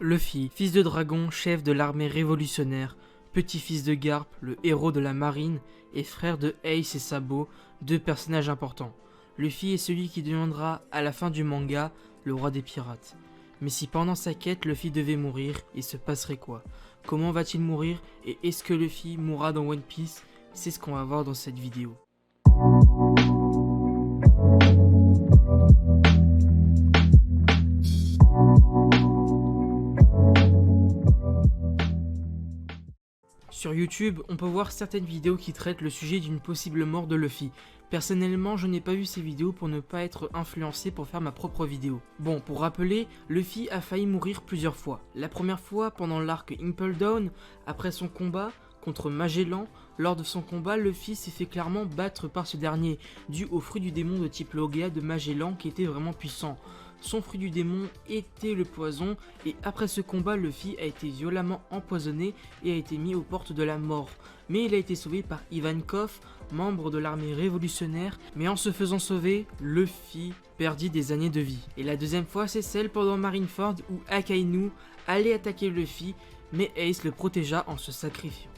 Luffy, fils de dragon, chef de l'armée révolutionnaire, petit-fils de Garp, le héros de la marine, et frère de Ace et Sabo, deux personnages importants. Luffy est celui qui deviendra, à la fin du manga, le roi des pirates. Mais si pendant sa quête, Luffy devait mourir, il se passerait quoi? Comment va-t-il mourir? Et est-ce que Luffy mourra dans One Piece? C'est ce qu'on va voir dans cette vidéo. Sur YouTube, on peut voir certaines vidéos qui traitent le sujet d'une possible mort de Luffy. Personnellement, je n'ai pas vu ces vidéos pour ne pas être influencé pour faire ma propre vidéo. Bon, pour rappeler, Luffy a failli mourir plusieurs fois. La première fois pendant l'arc Impel Down, après son combat contre Magellan. Lors de son combat, Luffy s'est fait clairement battre par ce dernier, dû au fruit du démon de type Logia de Magellan qui était vraiment puissant. Son fruit du démon était le poison et après ce combat, Luffy a été violemment empoisonné et a été mis aux portes de la mort. Mais il a été sauvé par Ivankov, membre de l'armée révolutionnaire, mais en se faisant sauver, Luffy perdit des années de vie. Et la deuxième fois, c'est celle pendant Marineford où Akainu allait attaquer Luffy, mais Ace le protégea en se sacrifiant.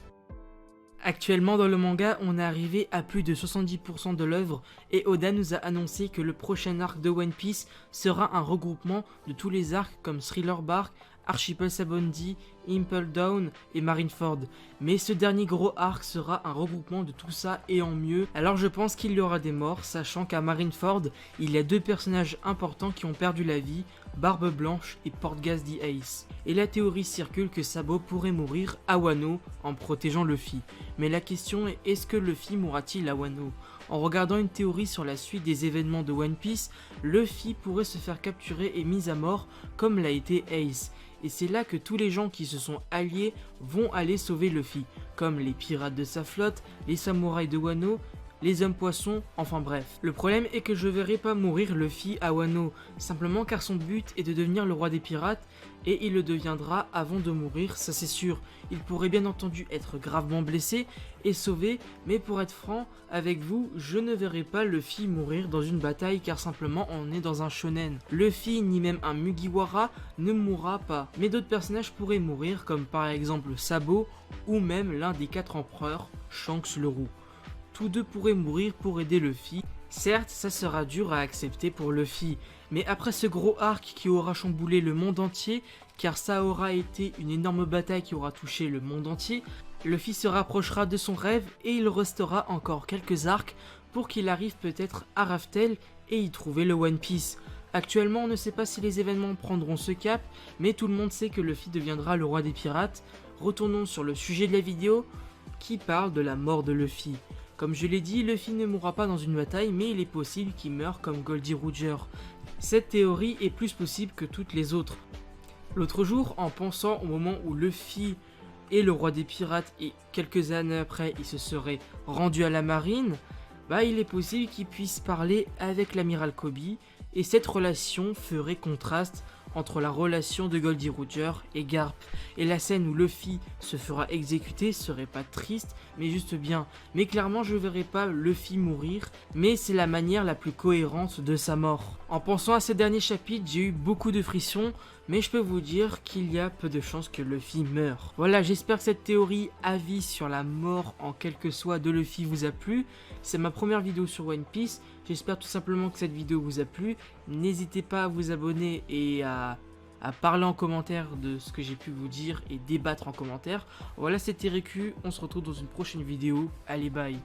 Actuellement dans le manga, on est arrivé à plus de 70% de l'œuvre et Oda nous a annoncé que le prochain arc de One Piece sera un regroupement de tous les arcs comme Thriller Bark, Archipel Sabaody, Impel Down et Marineford. Mais ce dernier gros arc sera un regroupement de tout ça et en mieux. Alors je pense qu'il y aura des morts, sachant qu'à Marineford, il y a deux personnages importants qui ont perdu la vie, Barbe Blanche et Portgas the Ace. Et la théorie circule que Sabo pourrait mourir à Wano en protégeant Luffy. Mais la question est, est-ce que Luffy mourra-t-il à Wano? En regardant une théorie sur la suite des événements de One Piece, Luffy pourrait se faire capturer et mis à mort comme l'a été Ace. Et c'est là que tous les gens qui se sont alliés vont aller sauver Luffy, comme les pirates de sa flotte, les samouraïs de Wano, les hommes poissons, enfin bref. Le problème est que je verrai pas mourir Luffy à Wano, simplement car son but est de devenir le roi des pirates, et il le deviendra avant de mourir, ça c'est sûr. Il pourrait bien entendu être gravement blessé et sauvé, mais pour être franc avec vous, je ne verrai pas Luffy mourir dans une bataille car simplement on est dans un shonen. Luffy ni même un Mugiwara ne mourra pas, mais d'autres personnages pourraient mourir comme par exemple Sabo ou même l'un des 4 empereurs, Shanks le Roux. Tous deux pourraient mourir pour aider Luffy. Certes, ça sera dur à accepter pour Luffy, mais après ce gros arc qui aura chamboulé le monde entier, car ça aura été une énorme bataille qui aura touché le monde entier, Luffy se rapprochera de son rêve et il restera encore quelques arcs pour qu'il arrive peut-être à Raftel et y trouver le One Piece. Actuellement, on ne sait pas si les événements prendront ce cap, mais tout le monde sait que Luffy deviendra le roi des pirates. Retournons sur le sujet de la vidéo qui parle de la mort de Luffy. Comme je l'ai dit, Luffy ne mourra pas dans une bataille, mais il est possible qu'il meure comme Goldie Roger. Cette théorie est plus possible que toutes les autres. L'autre jour, en pensant au moment où Luffy est le roi des pirates et quelques années après il se serait rendu à la marine, il est possible qu'il puisse parler avec l'amiral Kobe et cette relation ferait contraste entre la relation de Goldie Roger et Garp. Et la scène où Luffy se fera exécuter serait pas triste, mais juste bien. Mais clairement, je verrai pas Luffy mourir, mais c'est la manière la plus cohérente de sa mort. En pensant à ces derniers chapitres, j'ai eu beaucoup de frissons, mais je peux vous dire qu'il y a peu de chances que Luffy meure. Voilà, j'espère que cette théorie avis sur la mort en quelque soit de Luffy vous a plu. C'est ma première vidéo sur One Piece. J'espère tout simplement que cette vidéo vous a plu. N'hésitez pas à vous abonner et à parler en commentaire de ce que j'ai pu vous dire et débattre en commentaire. Voilà, c'était Riku, on se retrouve dans une prochaine vidéo. Allez, bye.